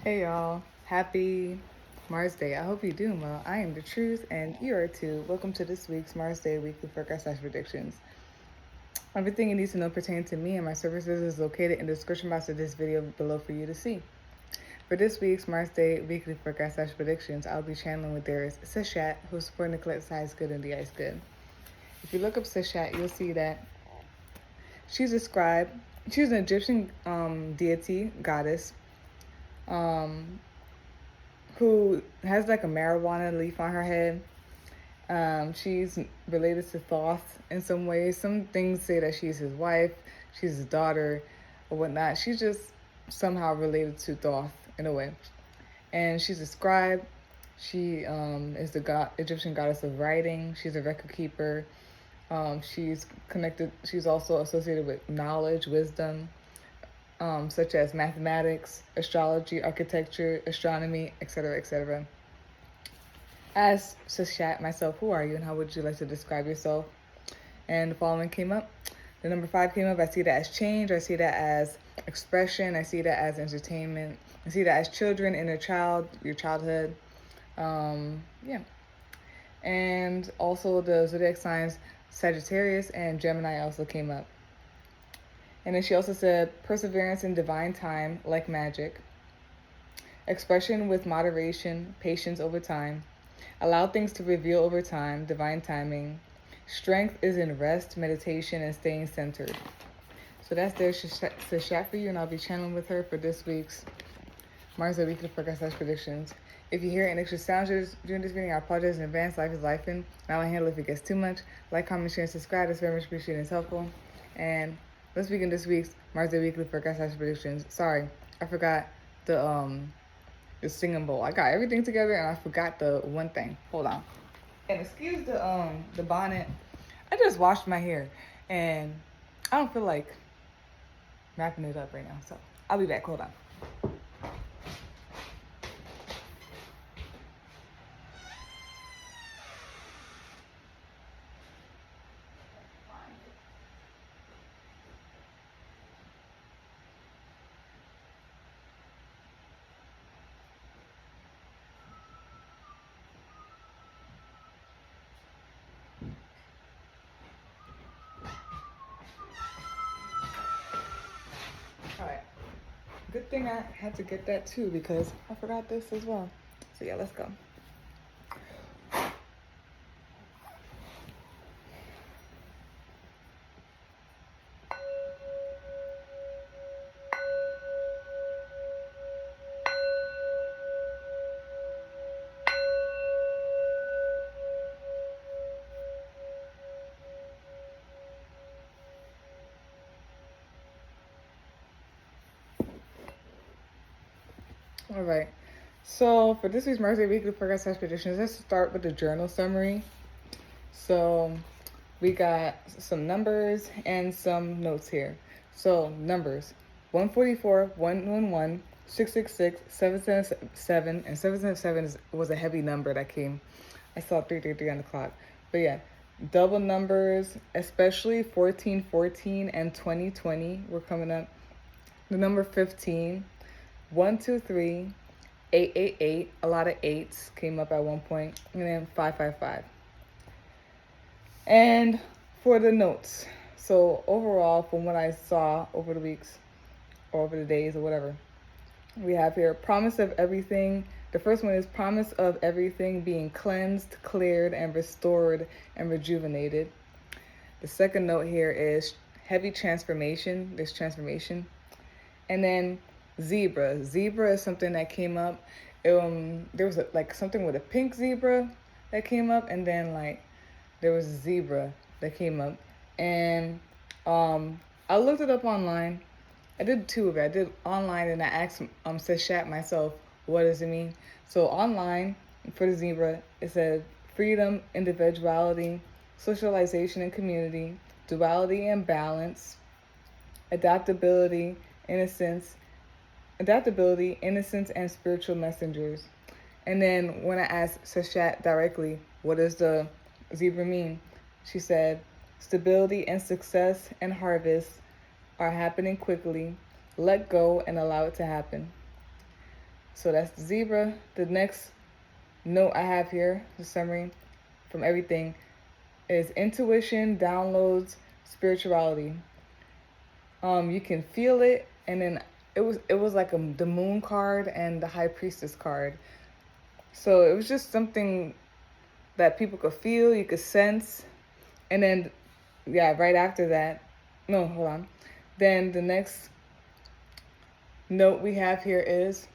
Hey y'all, happy Mars Day. I hope you're doing well. I am the truth and you are too. Welcome to this week's Mars Day weekly forecast/predictions. Everything you need to know pertaining to me and my services is located in the description box of this video below for you to see. For this week's Mars Day weekly forecast/predictions, I'll be channeling with theirs Cashapp, who's supporting the collective size good and the ice good. If you look up Cashapp, you'll see that she's a scribe. She's an Egyptian deity, goddess, um, who has like a marijuana leaf on her head. She's related to Thoth in some ways. Some things say that she's his wife, she's his daughter, or whatnot. She's just somehow related to Thoth in a way. And she's a scribe. She is the Egyptian goddess of writing. She's a record keeper. She's connected. She's also associated with knowledge, wisdom, such as mathematics, astrology, architecture, astronomy, etc., etc. As Cashapp myself, who are you and how would you like to describe yourself? And the following came up. The number 5 came up. I see that as change. I see that as expression. I see that as entertainment. I see that as children, inner child, your childhood. Yeah. And also the zodiac signs Sagittarius and Gemini also came up. And then she also said perseverance in divine time, like magic. Expression with moderation, patience over time. Allow things to reveal over time, divine timing. Strength is in rest, meditation, and staying centered. So that's their Cashapp for you, and I'll be channeling with her for this week's Mars Day weekly forecast/predictions. If you hear any extra sounds during this video, I apologize in advance. Life is life, and I will handle if it gets too much. Like, comment, share, and subscribe. That's very much appreciated and it's helpful. And let's begin this week's Mars Day weekly forecast/predictions. Sorry, I forgot the singing bowl. I got everything together and I forgot the one thing. Hold on. And excuse the bonnet. I just washed my hair and I don't feel like wrapping it up right now. So I'll be back. Hold on. All right. Good thing I had to get that too because I forgot this as well. So yeah, let's go. All right. So for this week's Mars Day weekly forecast/predictions, let's start with the journal summary. So we got some numbers and some notes here. So numbers: 144, 111, 666, 777, and 777 was a heavy number that came. I saw 333 on the clock. But yeah, double numbers, especially 1414 and 2020 were coming up. The number 15, 123, 888, a lot of eights came up at one point, and then 555. And for the notes, so overall, from what I saw over the weeks or over the days or whatever, we have here promise of everything. The first one is promise of everything being cleansed, cleared, and restored and rejuvenated. The second note here is heavy transformation. There's transformation. And then zebra. Zebra is something that came up. There was like something with a pink zebra that came up, and then like there was a zebra that came up. And I looked it up online. I did two of it. I did online and I asked Cashapp myself, what does it mean? So online for the zebra, it said freedom, individuality, socialization and community, duality and balance, adaptability, innocence, and spiritual messengers. And then when I asked Cashapp directly, what does the zebra mean? She said, stability and success and harvest are happening quickly. Let go and allow it to happen. So that's the zebra. The next note I have here, the summary from everything, is intuition, downloads, spirituality. You can feel it, and then it was like the moon card and the high priestess card. So it was just something that people could feel, you could sense, and then yeah, right after that, no, hold on. Then the next note we have here is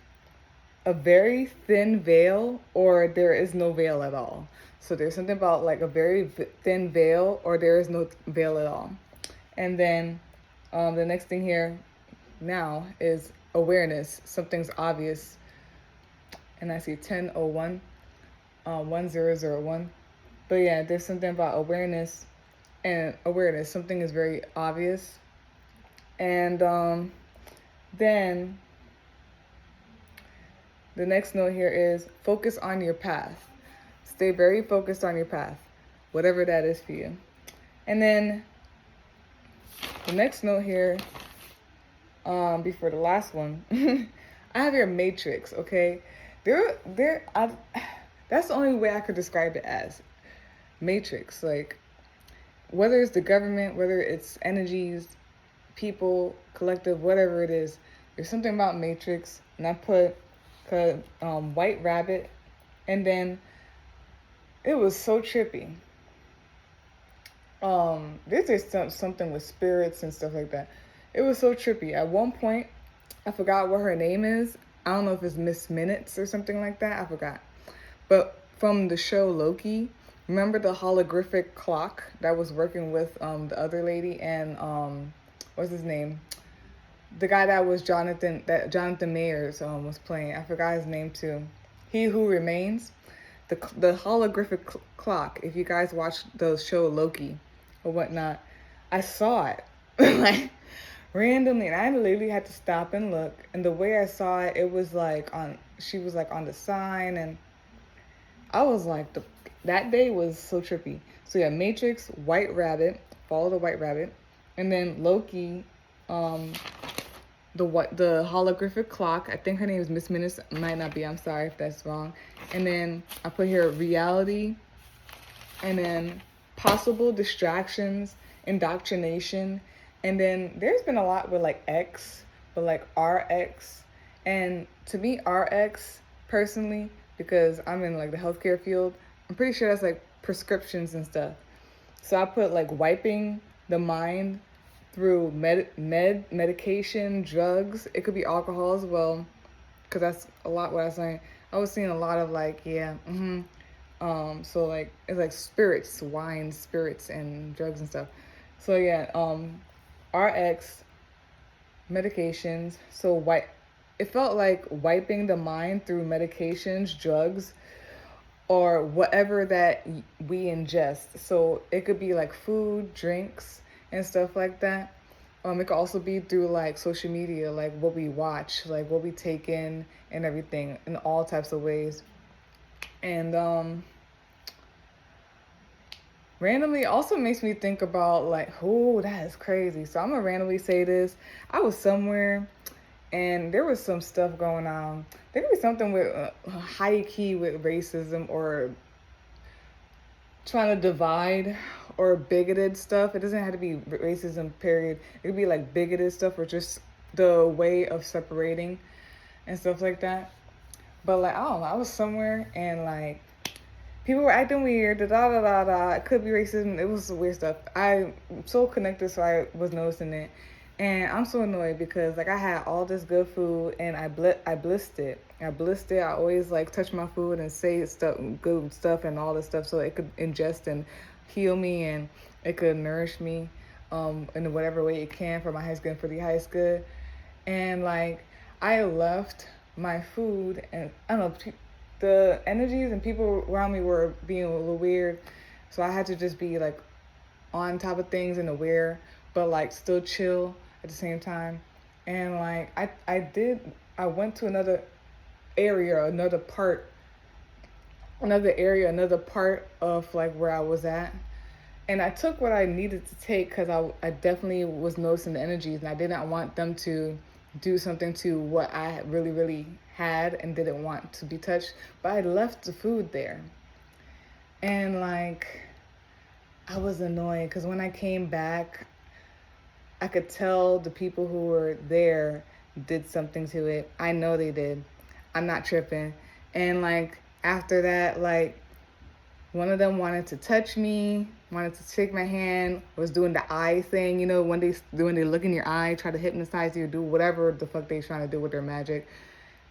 a very thin veil, or there is no veil at all. So there's something about like a very thin veil, or there is no veil at all. And then the next thing here now is awareness. Something's obvious. And I see 1001, 1001. But yeah, there's something about awareness and awareness. Something is very obvious. And then the next note here is focus on your path. Stay very focused on your path, whatever that is for you. And then the next note here, before the last one, I have your matrix, okay? That's the only way I could describe it as matrix. Like, whether it's the government, whether it's energies, people, collective, whatever it is, there's something about matrix. And I put white rabbit, and then it was so trippy. There's something with spirits and stuff like that. It was so trippy. At one point, I forgot what her name is. I don't know if it's Miss Minutes or something like that. I forgot. But from the show Loki, remember the holographic clock that was working with the other lady and what's his name? The guy that was Jonathan Mayers was playing. I forgot his name too. He Who Remains. The holographic clock. If you guys watch the show Loki or whatnot, I saw it like randomly, and I literally had to stop and look. And the way I saw it, it was like she was like on the sign, and I was like, that day was so trippy. So yeah, Matrix, White Rabbit, follow the White Rabbit, and then Loki, the holographic clock. I think her name is Miss Minutes. Might not be. I'm sorry if that's wrong. And then I put here reality, and then possible distractions, indoctrination, and then there's been a lot with like X, but like RX, and to me RX personally, because I'm in like the healthcare field, I'm pretty sure that's like prescriptions and stuff. So I put like wiping the mind through medication, drugs. It could be alcohol as well, because that's a lot what I was saying. I was seeing a lot of like, so like it's like spirits, wine, spirits, and drugs and stuff. So yeah, RX, medications. So it felt like wiping the mind through medications, drugs, or whatever that we ingest. So it could be like food, drinks, and stuff like that. It could also be through like social media, like what we watch, like what we take in and everything, in all types of ways. And randomly also makes me think about like, oh, that is crazy. So I'm gonna randomly say this. I was somewhere and there was some stuff going on. There could be something with high key with racism or trying to divide or bigoted stuff. It doesn't have to be racism, period. It could be like bigoted stuff or just the way of separating and stuff like that. But like, I don't know, I was somewhere and like people were acting weird, da. It could be racism. It was weird stuff. I'm so connected, so I was noticing it. And I'm so annoyed because like I had all this good food and I blissed it. I always like touch my food and say stuff, good stuff and all this stuff so it could ingest and heal me and it could nourish me in whatever way it can for my highest good and for the highest good. And like I left my food and I don't know, the energies and people around me were being a little weird. So I had to just be like on top of things and aware, but like still chill at the same time. And like I went to another area, another part of like where I was at. And I took what I needed to take because I definitely was noticing the energies and I did not want them to do something to what I really, really had and didn't want to be touched. But I left the food there. And like, I was annoyed because when I came back, I could tell the people who were there did something to it. I know they did. I'm not tripping. And like, after that, like, one of them wanted to touch me, wanted to shake my hand, was doing the eye thing, you know, when they look in your eye, try to hypnotize you, do whatever the fuck they trying to do with their magic.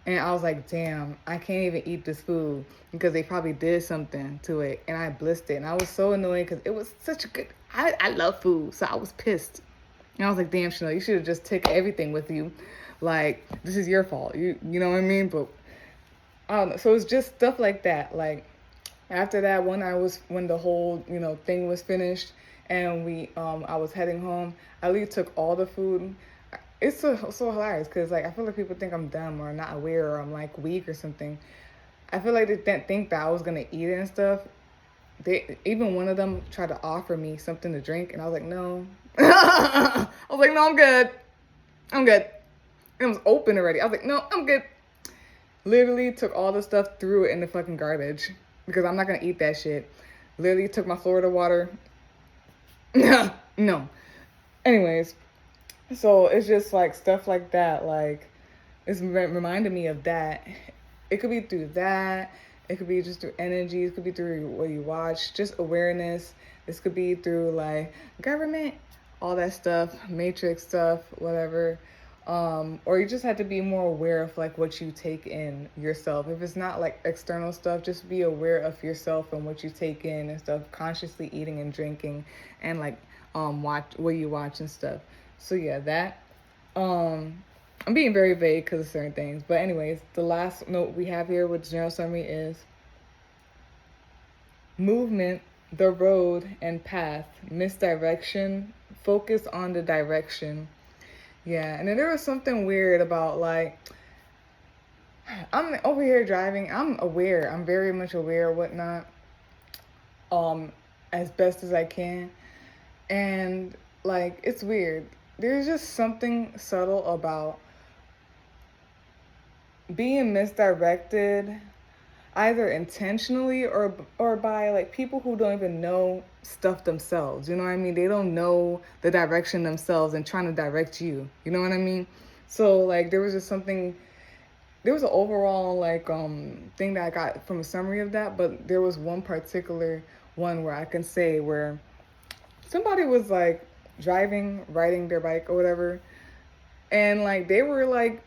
And I was like, damn, I can't even eat this food because they probably did something to it. And I blissed it. And I was so annoyed because it was such a good, I love food. So I was pissed. And I was like, damn, Chanel, you should have just taken everything with you. Like, this is your fault. You know what I mean? But I don't know. So it's just stuff like that. Like, after that, when the whole, you know, thing was finished and I was heading home, I literally took all the food. It's so hilarious because, like, I feel like people think I'm dumb or not aware or I'm, like, weak or something. I feel like they didn't think that I was going to eat it and stuff. Even one of them tried to offer me something to drink, and I was like, no. I was like, no, I'm good. I'm good. It was open already. I was like, no, I'm good. Literally took all the stuff, threw it in the fucking garbage because I'm not going to eat that shit. Literally took my Florida water. No. Anyways, so it's just like stuff like that. Like, it's reminded me of that. It could be through that. It could be just through energy. It could be through what you watch. Just awareness. This could be through like government, all that stuff, matrix stuff, whatever. Or you just have to be more aware of like what you take in yourself. If it's not like external stuff, just be aware of yourself and what you take in and stuff. Consciously eating and drinking, and like watch what you watch and stuff. So yeah, that. I'm being very vague because of certain things. But anyways, the last note we have here with the general summary is movement, the road and path, misdirection, focus on the direction. Yeah, and then there was something weird about like, I'm over here driving. I'm aware. I'm very much aware of whatnot, as best as I can. And like, it's weird. There's just something subtle about being misdirected, either intentionally or by like people who don't even know stuff themselves. You know what I mean? They don't know the direction themselves and trying to direct you. You know what I mean? So like, there was just something. There was an overall like thing that I got from a summary of that, but there was one particular one where I can say where somebody was like driving, riding their bike or whatever, and like they were like,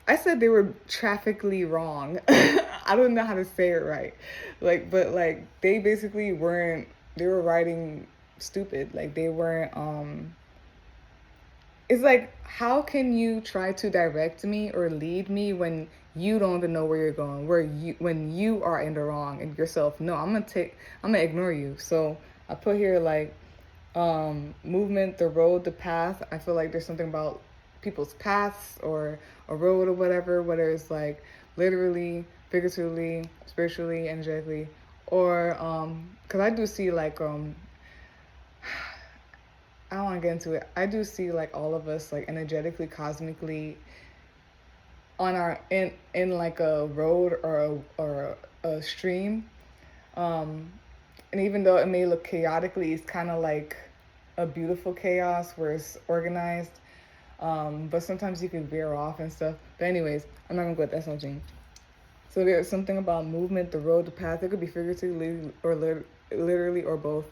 I said they were traffically wrong. I don't know how to say it right. Like, but like they basically weren't, they were riding stupid. Like they weren't, it's like, how can you try to direct me or lead me when you don't even know where you're going, when you are in the wrong and yourself? No, I'm gonna ignore you. So I put here like, movement, the road, the path. I feel like there's something about people's paths or a road or whatever, whether it's like literally, figuratively, spiritually, energetically, or because I do see like I don't want to get into it. I do see like all of us like energetically, cosmically on our in like a road or a stream, and even though it may look chaotically, it's kind of like a beautiful chaos where it's organized. But sometimes you can veer off and stuff. But anyways, I'm not gonna go with that something. So there's something about movement, the road, the path. It could be figuratively or literally or both.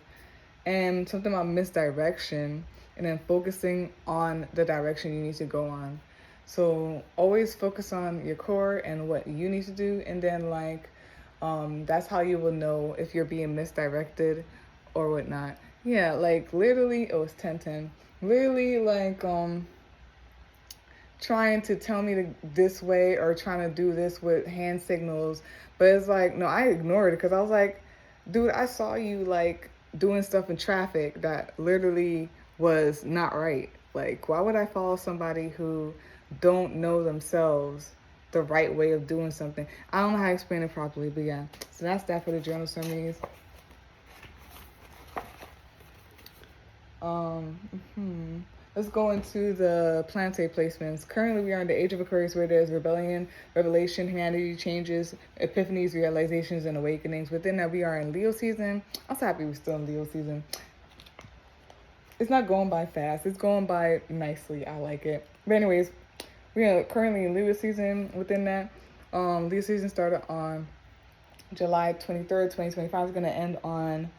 And something about misdirection, and then focusing on the direction you need to go on. So always focus on your core and what you need to do, and then like that's how you will know if you're being misdirected or whatnot. Yeah, like literally it was 10:10. Literally like trying to tell me to this way or trying to do this with hand signals, but it's like, no, I ignored it because I was like, dude, I saw you like doing stuff in traffic that literally was not right. Like, why would I follow somebody who don't know themselves the right way of doing something? I don't know how to explain it properly, but yeah. So that's that for the journal summaries. let's go into the planetary placements. Currently, we are in the age of Aquarius, where there's rebellion, revelation, humanity changes, epiphanies, realizations, and awakenings. Within that, we are in Leo season. I'm so happy we're still in Leo season. It's not going by fast. It's going by nicely. I like it. But anyways, we are currently in Leo season. Within that, Leo season started on July 23rd, 2025. Is going to end on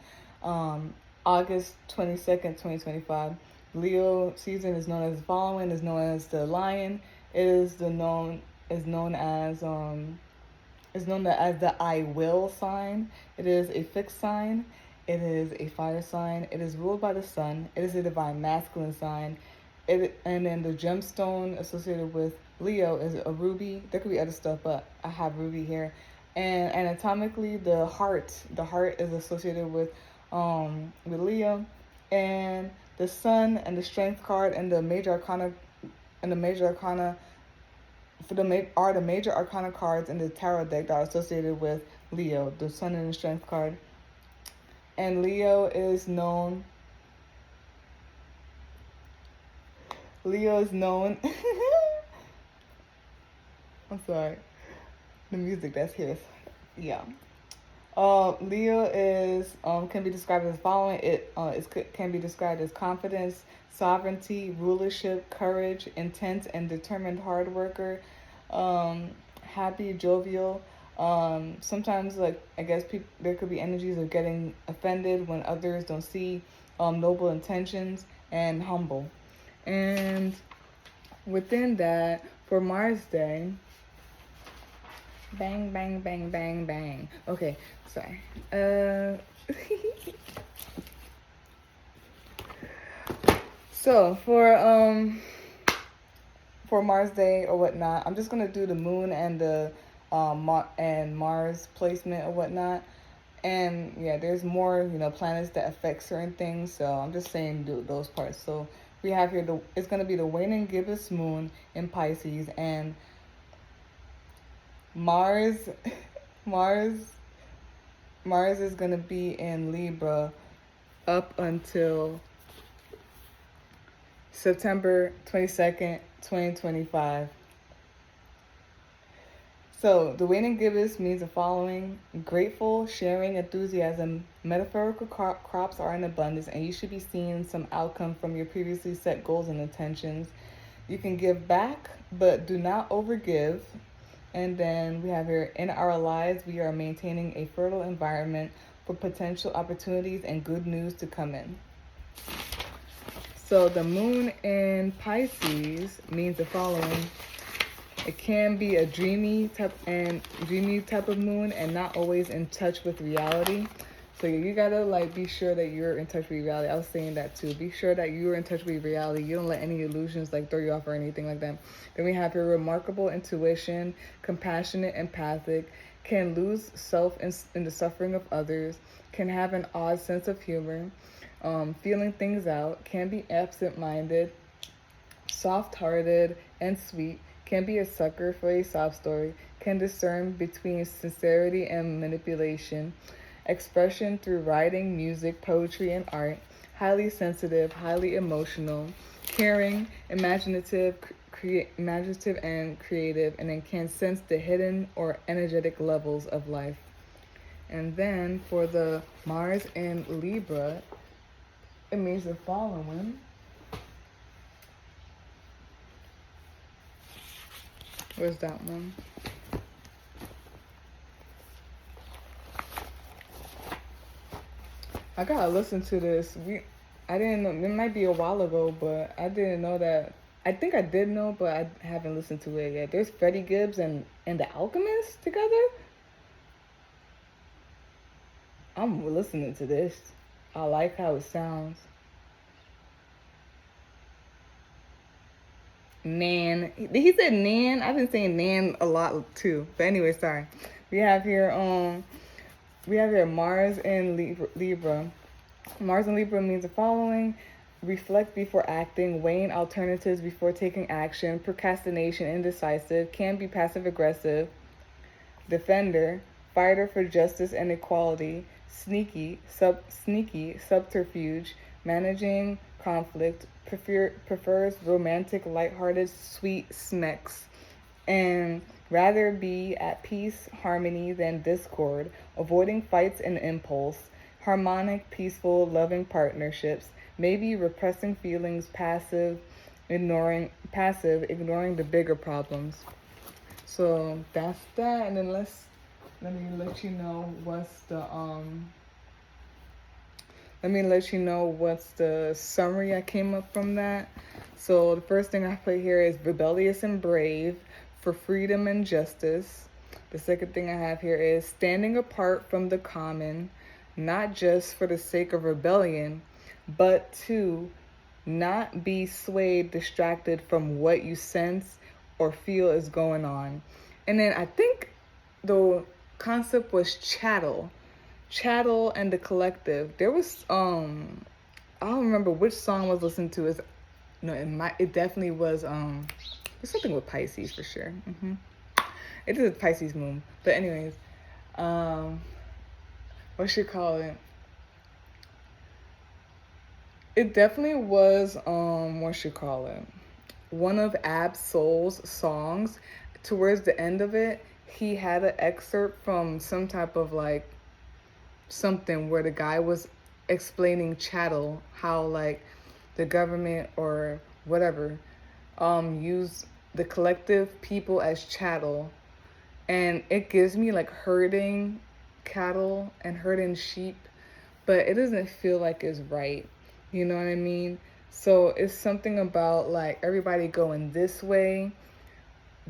August 22nd, 2025. Leo season is known as the following, is known as the lion. It is known as the I will sign. It is a fixed sign. It is a fire sign. It is ruled by the sun. It is a divine masculine sign. And then the gemstone associated with Leo is a ruby. There could be other stuff, but I have ruby here. And anatomically, the heart is associated with Leo, and the sun and the strength card and the major arcana are the major arcana cards in the tarot deck that are associated with Leo, the sun and the strength card. And Leo is known I'm sorry, the music that's here yeah. Leo is can be described as following. It can be described as confidence, sovereignty, rulership, courage, intense and determined hard worker, happy, jovial. Sometimes, like, I guess there could be energies of getting offended when others don't see noble intentions, and humble. And within that, for Mars Day, bang, bang, bang, bang, bang. Okay, sorry. So for Mars Day or whatnot, I'm just gonna do the moon and the Mars placement or whatnot. And yeah, there's more, planets that affect certain things. So I'm just saying those parts. So we have here it's gonna be the waning gibbous moon in Pisces, and Mars is going to be in Libra up until September 22nd, 2025. So the waning gibbous means the following: grateful, sharing, enthusiasm. Metaphorical crops are in abundance, and you should be seeing some outcome from your previously set goals and intentions. You can give back, but do not overgive. And then we have here, in our lives, we are maintaining a fertile environment for potential opportunities and good news to come in. So the moon in Pisces means the following: it can be a dreamy type of moon, and not always in touch with reality. So you gotta be sure that you're in touch with reality. I was saying that too. Be sure that you're in touch with reality. You don't let any illusions throw you off or anything like that. Then we have your remarkable intuition, compassionate, empathic, can lose self in the suffering of others, can have an odd sense of humor, feeling things out, can be absent-minded, soft-hearted, and sweet, can be a sucker for a sob story, can discern between sincerity and manipulation, expression through writing, music, poetry, and art, highly sensitive, highly emotional, caring, imaginative and creative, and then can sense the hidden or energetic levels of life. And then for the Mars in Libra, it means the following. Where's that one? I gotta listen to this. I didn't know. It might be a while ago, but I didn't know that. I think I did know, but I haven't listened to it yet. There's Freddie Gibbs and The Alchemist together. I'm listening to this. I like how it sounds. Nan. He said Nan. I've been saying Nan a lot too. But anyway, sorry. We have here Mars in Libra. Mars in Libra means the following: reflect before acting, weighing alternatives before taking action, procrastination, indecisive, can be passive aggressive, defender, fighter for justice and equality, sneaky, subterfuge, managing conflict, prefers romantic, lighthearted, sweet smecks, and rather be at peace, harmony than discord, avoiding fights and impulse, harmonic, peaceful, loving partnerships, maybe repressing feelings, ignoring the bigger problems. So that's that, and then let me let you know what's the let me let you know what's the summary I came up from that. So the first thing I put here is rebellious and brave for freedom and justice. The second thing I have here is standing apart from the common, not just for the sake of rebellion, but to not be swayed, distracted from what you sense or feel is going on. And then I think the concept was chattel and the collective. There was I don't remember which song I was listening to. Is no, it definitely was it's something with Pisces for sure. It is a Pisces moon. But anyways, what should call it? It definitely was what should call it? One of Ab Soul's songs. Towards the end of it, he had an excerpt from some type of like something where the guy was explaining chattel, how like the government or whatever use the collective people as chattel, and it gives me like herding cattle and herding sheep, but it doesn't feel like it's right, you know what I mean? So it's something about like everybody going this way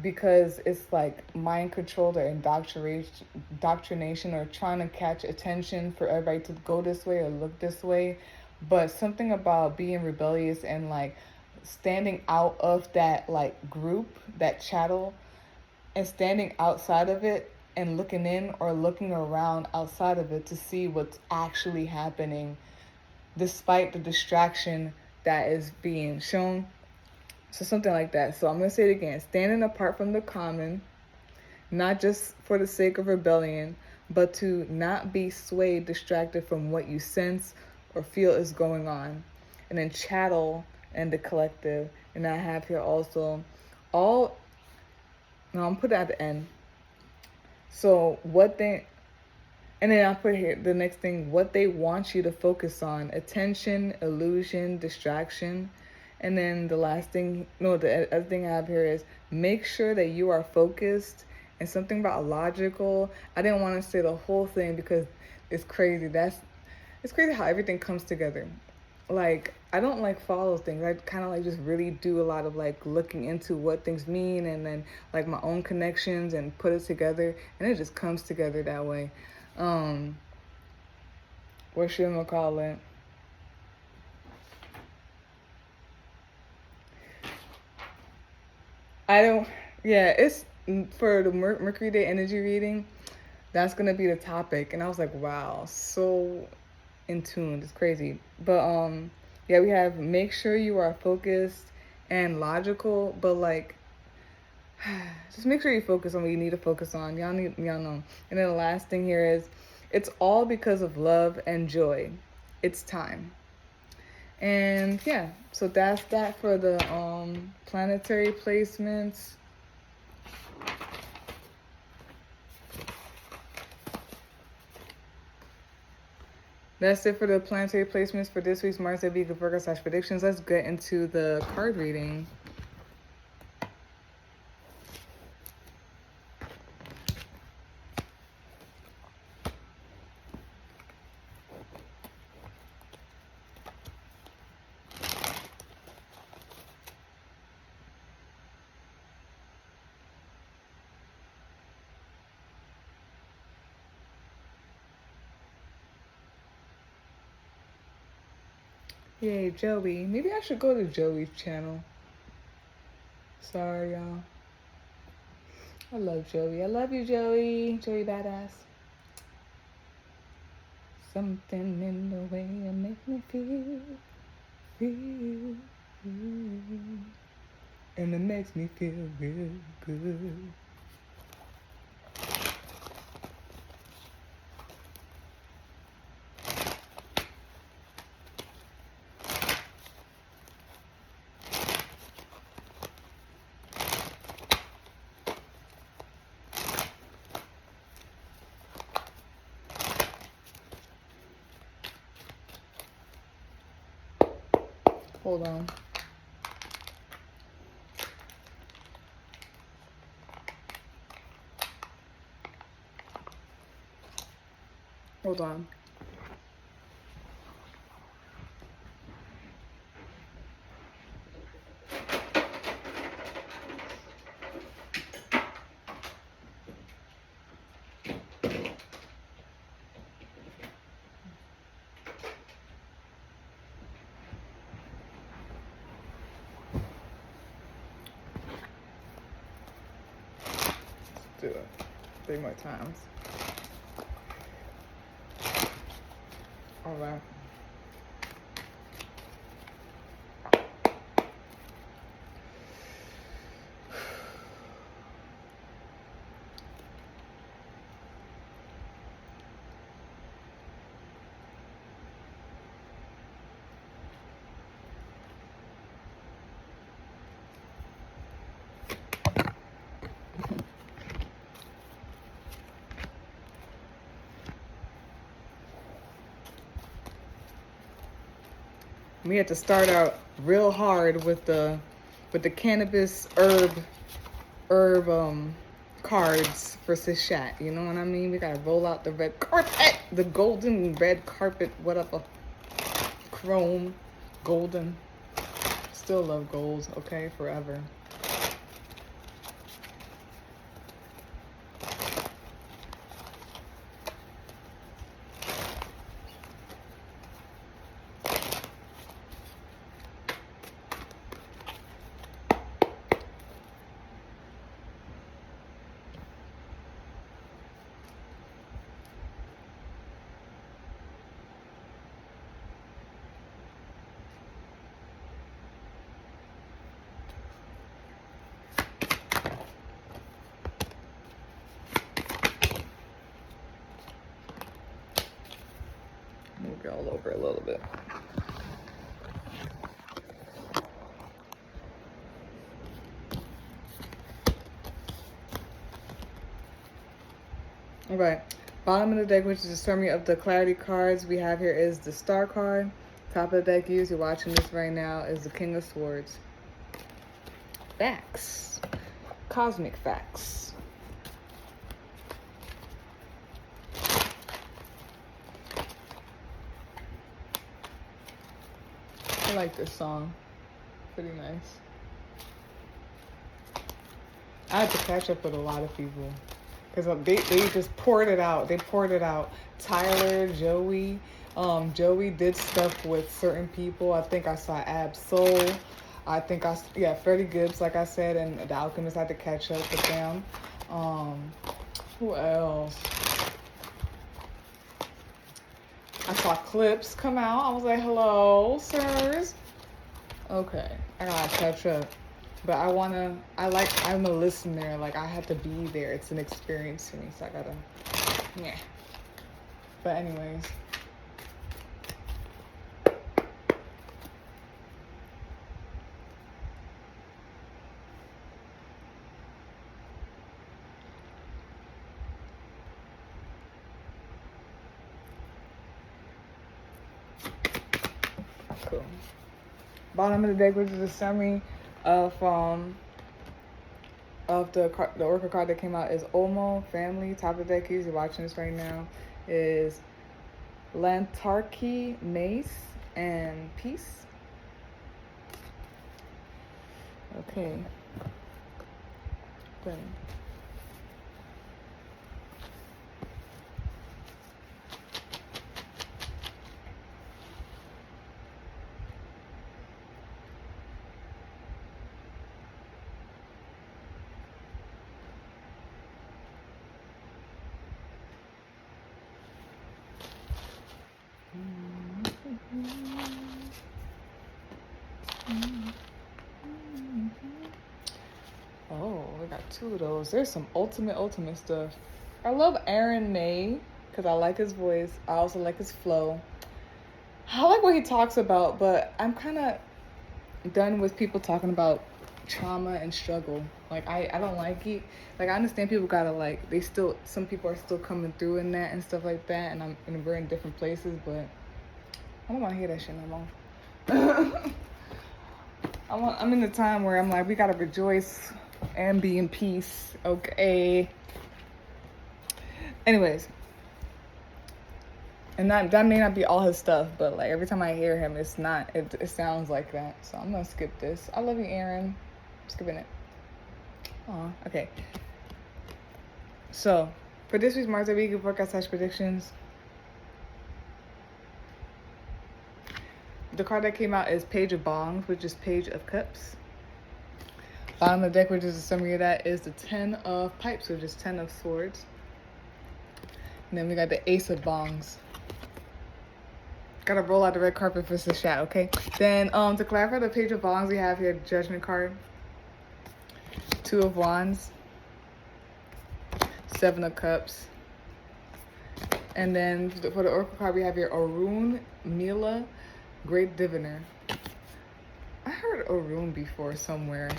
because it's like mind controlled or indoctrination or trying to catch attention for everybody to go this way or look this way. But something about being rebellious and like standing out of that like group, that chattel, and standing outside of it and looking in or looking around outside of it to see what's actually happening despite the distraction that is being shown. So something like that. So I'm going to say it again. Standing apart from the common, not just for the sake of rebellion, but to not be swayed, distracted from what you sense or feel is going on. And then chattel and the collective. And I have here also all, no, I'm putting it at the end. So and then I'll put here the next thing, what they want you to focus on: attention, illusion, distraction. And then the last thing, no, the other thing I have here is make sure that you are focused, and something about logical. I didn't want to say the whole thing because it's crazy. It's crazy how everything comes together. Like, I don't like follow things. I kind of like just really do a lot of like looking into what things mean and then like my own connections and put it together, and it just comes together that way. What should I call it? It's for the Mercury Day energy reading. That's going to be the topic. And I was like, wow, so in tune. It's crazy. But, yeah, we have make sure you are focused and logical, but like, just make sure you focus on what you need to focus on. Y'all know. And then the last thing here is, it's all because of love and joy. It's time. And yeah, so that's that for the planetary placements. That's it for the planetary placements for this week's Mars Day Virgo / predictions. Let's get into the card reading. Yay, Joey. Maybe I should go to Joey's channel. Sorry, y'all. I love Joey. I love you, Joey. Joey badass. Something in the way you make me feel. And it makes me feel real good. Hold on. Hold on. Do it 3 more times. All right. We had to start out real hard with the cannabis herb cards for Cashapp. You know what I mean? We gotta roll out the red carpet, the golden red carpet, whatever, chrome, golden. Still love gold, okay, forever. Move it all over a little bit. All right, bottom of the deck, which is the summary of the clarity cards we have here, is the Star card. Top of the deck, you're watching this right now, is the King of Swords. Facts. Cosmic facts. I like this song. Pretty nice. I had to catch up with a lot of people because they just poured it out. They poured it out. Tyler, Joey. Joey did stuff with certain people. I think I saw Ab Soul. I think Freddie Gibbs, like I said, and the Alchemist. I had to catch up with them. Who else? I saw Clips come out. I was like, hello, sirs. Okay, I gotta catch up. But I'm a listener. Like, I have to be there. It's an experience for me, so I gotta, yeah. But anyways. Cool. Bottom of the deck, which is a summary of the Oracle card that came out, is Olmo, family. Top of the deck, you're watching this right now, is Lantarki, mace, and peace. Okay. Then. Oh, we got 2 of those. There's some ultimate stuff. I love Aaron May because I like his voice. I also like his flow. I like what he talks about, but I'm kind of done with people talking about trauma and struggle. Like, I don't like it. Like, I understand people gotta, like, some people are still coming through in that and stuff like that, and we're in different places, but I don't want to hear that shit no more. I'm in the time where I'm like, we gotta rejoice and be in peace. Okay. Anyways, and that may not be all his stuff, but like every time I hear him, it's not. It sounds like that. So I'm gonna skip this. I love you, Aaron. I'm skipping it. Oh, okay. So for this week's Mars Day Weekly Forecast / predictions, the card that came out is Page of Bongs, which is Page of Cups. Bottom of the deck, which is a summary of that, is the 10 of Pipes, which is 10 of Swords. And then we got the Ace of Bongs. Gotta roll out the red carpet for the chat, okay? Then to clarify the Page of Bongs, we have here Judgment card, 2 of Wands, 7 of Cups. And then for the Oracle card, we have here Arun Mila, Great Diviner. I heard Arun before somewhere.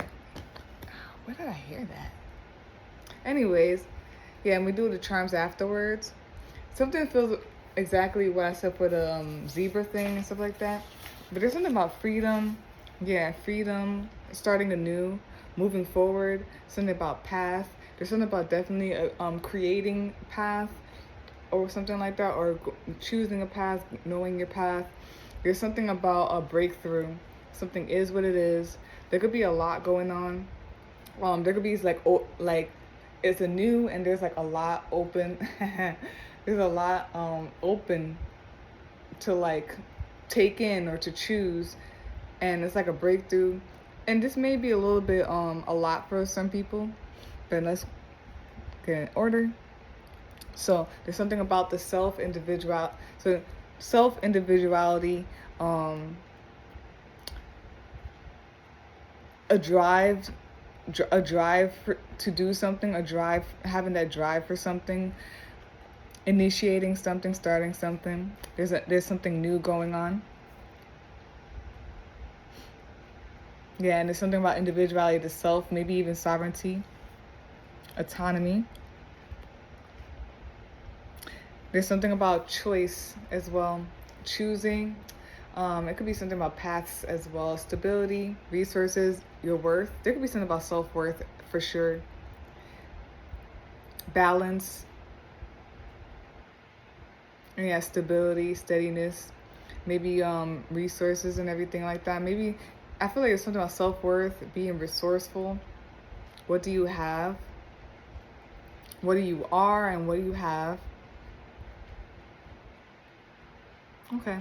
Where did I hear that? Anyways, yeah, and we do the charms afterwards. Something feels exactly what I said for the zebra thing and stuff like that. But there's something about freedom. Yeah, freedom, starting anew, moving forward. Something about path. There's something about definitely creating path or something like that, or choosing a path, knowing your path. There's something about a breakthrough. Something is what it is. There could be a lot going on. There could be like it's a new, and there's like a lot open. There's a lot open to like take in or to choose, and it's like a breakthrough. And this may be a little bit a lot for some people, but let's get in order. So there's something about the self-individuality, a drive to do something, having that drive for something, initiating something, starting something. There's something new going on. Yeah, and there's something about individuality, the self, maybe even sovereignty, autonomy. There's something about choice as well, choosing. It could be something about paths as well, stability, resources, your worth. There could be something about self-worth for sure. Balance. Yeah, stability, steadiness, maybe resources and everything like that. Maybe I feel like it's something about self-worth, being resourceful. What do you have? What do you are and what do you have? Okay.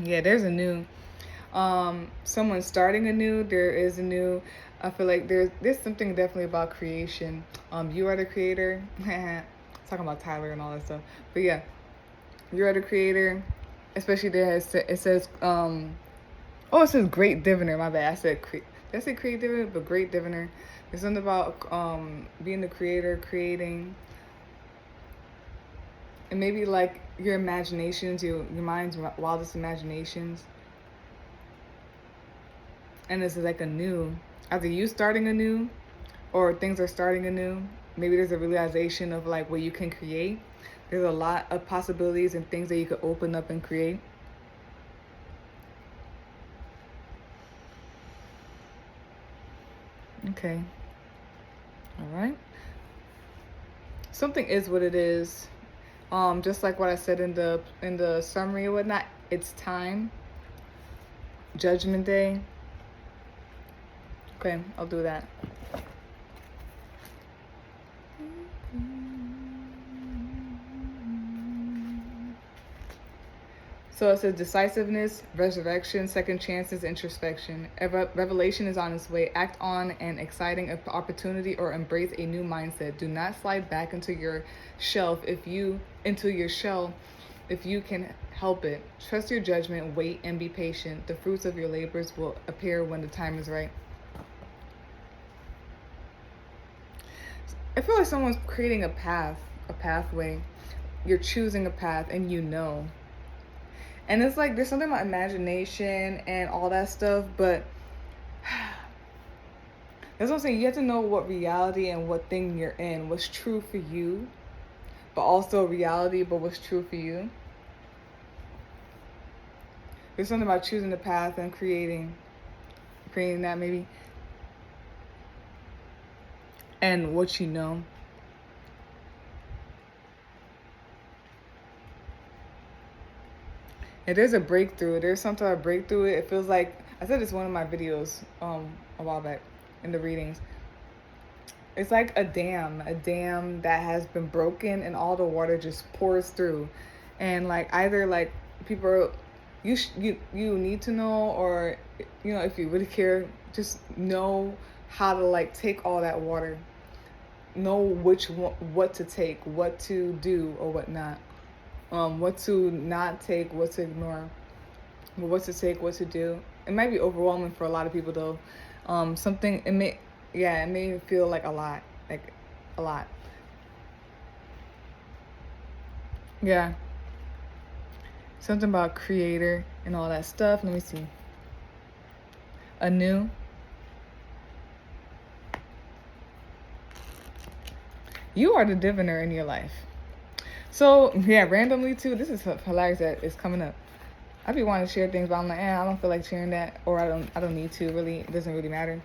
Yeah, there's a new. Someone starting anew. There is a new. I feel like there's something definitely about creation. You are the creator. Talking about Tyler and all that stuff. But yeah, you are the creator. Especially there it says oh, it says Great Diviner. My bad. Did I say Great Diviner? But Great Diviner. There's something about being the creator, creating, and maybe like your imaginations, your mind's wildest imaginations. And it's like a new, either you starting anew or things are starting anew. Maybe there's a realization of like what you can create. There's a lot of possibilities and things that you could open up and create. Okay. All right. Something is what it is. Just like what I said in the summary or whatnot, it's time. Judgment Day. Okay, I'll do that. So it says decisiveness, resurrection, second chances, introspection. Revelation is on its way. Act on an exciting opportunity or embrace a new mindset. Do not slide back into your shell if you can help it. Trust your judgment, wait, and be patient. The fruits of your labors will appear when the time is right. I feel like someone's creating a pathway. You're choosing a path and you know. And it's like there's something about imagination and all that stuff, but That's what I'm saying. You have to know what reality and what thing you're in, what's true for you, but also reality, but what's true for you. There's something about choosing the path and creating that maybe, and what you know. If there's a breakthrough, there's some type of breakthrough. It feels like I said this in one of my videos a while back in the readings. It's like a dam that has been broken and all the water just pours through, and like either like people, you need to know, or if you really care, just know how to like take all that water, know what to take, what to do or what not, what to not take, what to ignore, what to take, what to do. It might be overwhelming for a lot of people though. Something it may feel like a lot, like a lot. Yeah, something about creator and all that stuff. Let me see. Anew. You are the diviner in your life. So yeah, randomly too. This is hilarious that it's coming up. I be wanting to share things, but I'm like, I don't feel like sharing that, or I don't need to. Really, it doesn't really matter.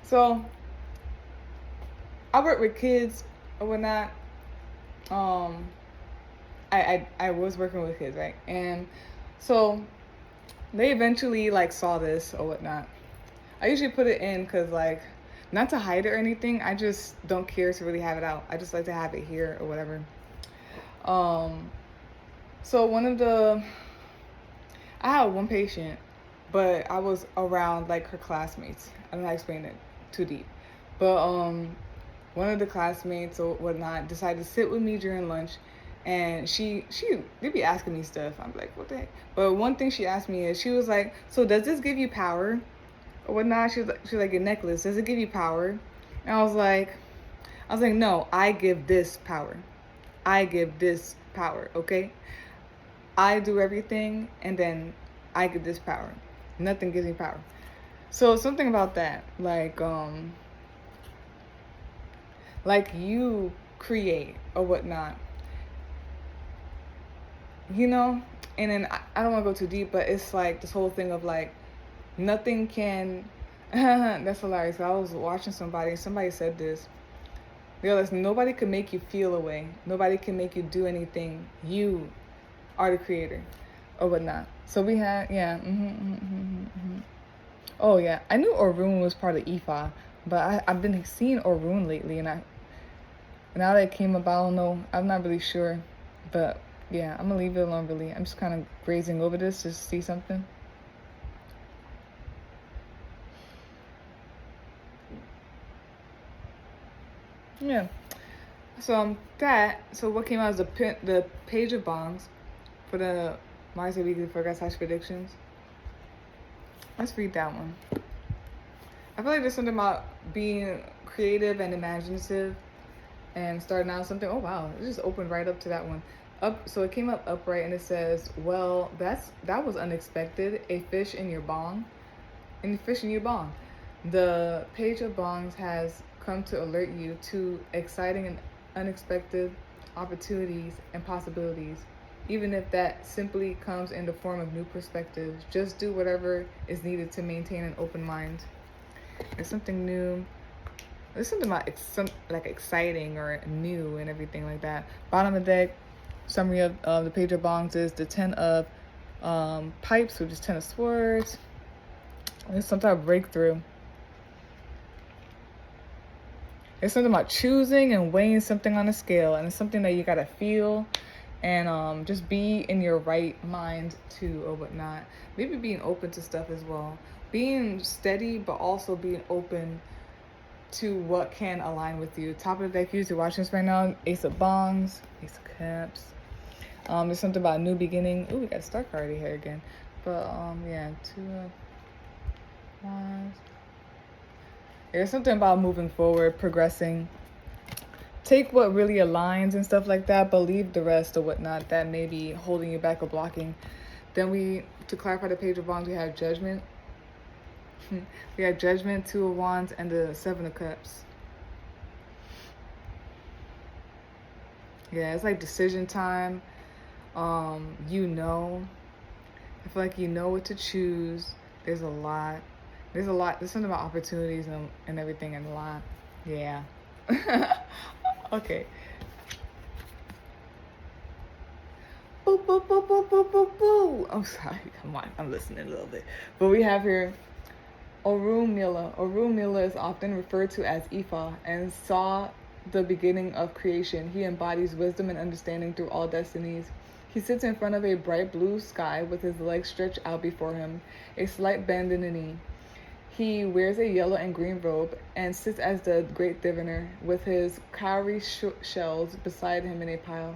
So I work with kids or whatnot. I was working with kids, right? And so they eventually like saw this or whatnot. I usually put it in because like, not to hide it or anything. I just don't care to really have it out. I just like to have it here or whatever. So I had one patient, but I was around like her classmates. I don't know how to explain it too deep, but one of the classmates or whatnot decided to sit with me during lunch, and they'd be asking me stuff. I'm like, what the heck? But one thing she asked me is, she was like, so does this give you power or whatnot? She was like, your necklace, does it give you power? And I was like, no, I give this power. I give this power, okay? I do everything, and then I get this power. Nothing gives me power. So something about that, like you create or whatnot, and then I don't want to go too deep, but it's like this whole thing of like nothing can. That's hilarious. I was watching somebody said this. Realize nobody can make you feel a way. Nobody can make you do anything. You are the creator or whatnot. So we had, yeah. Oh, yeah. I knew Orun was part of Ifa, but I've been seeing Orun lately, and now that it came about, I don't know. I'm not really sure. But, yeah, I'm going to leave it alone, really. I'm just kind of grazing over this to see something. Yeah. So what came out is the page of bongs for the Mars Weekly Forecast / predictions. Let's read that one. I feel like there's something about being creative and imaginative and starting out something. Oh wow, it just opened right up to that one. So it came up upright, and it says, well, that was unexpected. A fish in your bong. The page of bongs has come to alert you to exciting and unexpected opportunities and possibilities, even if that simply comes in the form of new perspectives. Just do whatever is needed to maintain an open mind. There's something new. There's something about exciting or new and everything like that. Bottom of the deck, summary of the page of bongs is the 10 of pipes, which is 10 of swords. There's some type of breakthrough. It's something about choosing and weighing something on a scale, and it's something that you gotta feel and just be in your right mind too or whatnot. Maybe being open to stuff as well. Being steady, but also being open to what can align with you. Top of the deck, you're watching this right now, Ace of Bongs, Ace of Cups. There's something about a new beginning. Ooh, we got a star card here again. But yeah, 2 of Wands. There's something about moving forward, progressing. Take what really aligns and stuff like that, but leave the rest or whatnot that may be holding you back or blocking. Then to clarify the page of bonds, we have Judgment. We have Judgment, Two of Wands, and the Seven of Cups. Yeah, it's like decision time. You know. I feel like you know what to choose. There's a lot. There's a lot. There's something about opportunities and everything and a lot. Yeah. Okay. Boo, boo, boo, boo, boo, boo, boo. I'm sorry. Come on. I'm listening a little bit. But we have here Orunmila. Orunmila is often referred to as Ifa and saw the beginning of creation. He embodies wisdom and understanding through all destinies. He sits in front of a bright blue sky with his legs stretched out before him, a slight bend in the knee. He wears a yellow and green robe and sits as the great diviner with his cowrie shells beside him in a pile.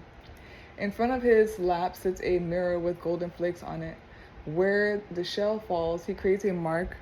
In front of his lap sits a mirror with golden flakes on it. Where the shell falls, he creates a mark.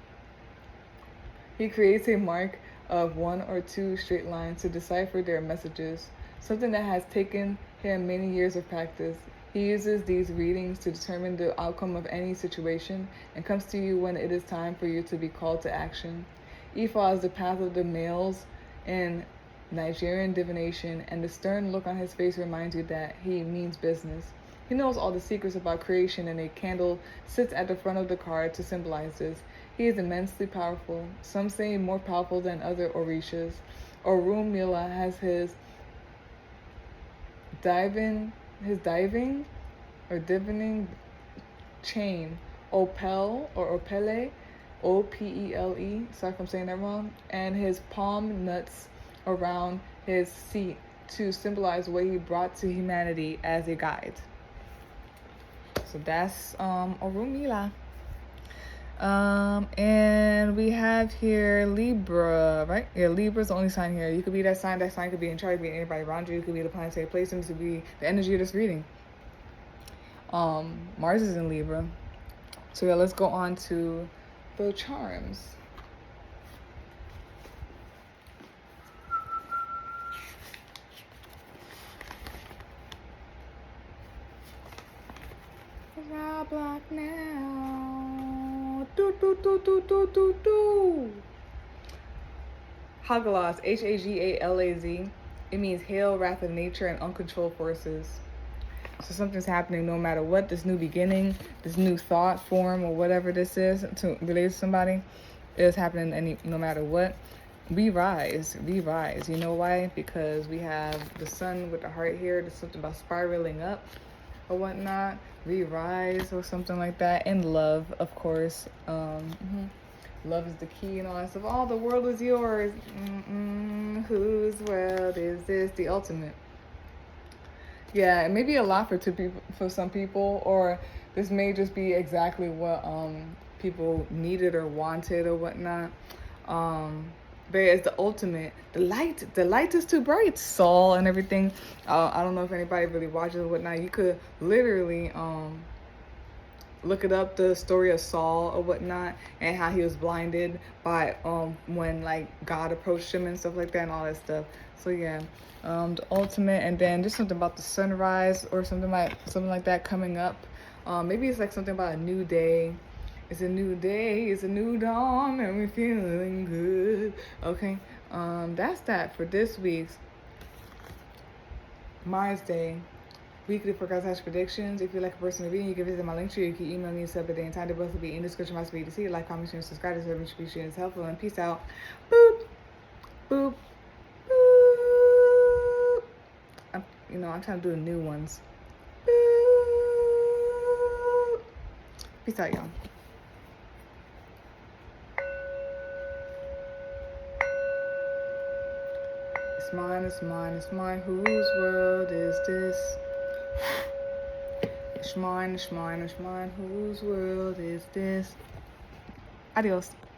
He creates a mark of 1 or 2 straight lines to decipher their messages, something that has taken him many years of practice. He uses these readings to determine the outcome of any situation and comes to you when it is time for you to be called to action. Ifa is the path of the males in Nigerian divination, and the stern look on his face reminds you that he means business. He knows all the secrets about creation, and a candle sits at the front of the card to symbolize this. He is immensely powerful, some say more powerful than other Orishas. Orunmila has his diving or divining chain, Opele, Opele, sorry if I'm saying that wrong, and his palm nuts around his seat to symbolize what he brought to humanity as a guide. So that's Orunmila. And we have here Libra, right? Yeah, Libra's the only sign here. You could be that sign could be in charge, could be anybody around you, it could be the planetary placement, it could be the energy of this reading. Mars is in Libra. So yeah, let's go on to the charms. Block now. Hagalaz, Hagalaz. It means hail, wrath of nature, and uncontrolled forces. So something's happening no matter what. This new beginning, this new thought form, or whatever this is to relate to somebody, is happening no matter what. We rise. You know why? Because we have the sun with the heart here. There's something about spiraling up or whatnot. We rise or something like that. And love, of course. Love is the key and all that stuff. Oh, the world is yours. Whose world is this? The ultimate. Yeah, it may be a lot for some people, or this may just be exactly what people needed or wanted or whatnot. But it's the ultimate. The light is too bright. Saul and everything. I don't know if anybody really watches or whatnot. You could literally look it up, the story of Saul or whatnot, and how he was blinded by when like God approached him and stuff like that and all that stuff. So yeah, the ultimate, and then just something about the sunrise or something like that coming up. Maybe it's like something about a new day. It's a new day, it's a new dawn, and we're feeling good. Okay, that's that for this week's Mars Day weekly forecast predictions. If you like a personal reading, you can visit my link tree. You can email me separate day and time. They both will be in the description box for you to see. Like, comment, share, and subscribe. This information is helpful, and peace out. Boop, boop, boop. I'm trying to do the new ones. Boop. Peace out, y'all. It's mine, it's mine, it's mine. Whose world is this? It's mine, it's mine, it's mine. Whose world is this? Adios.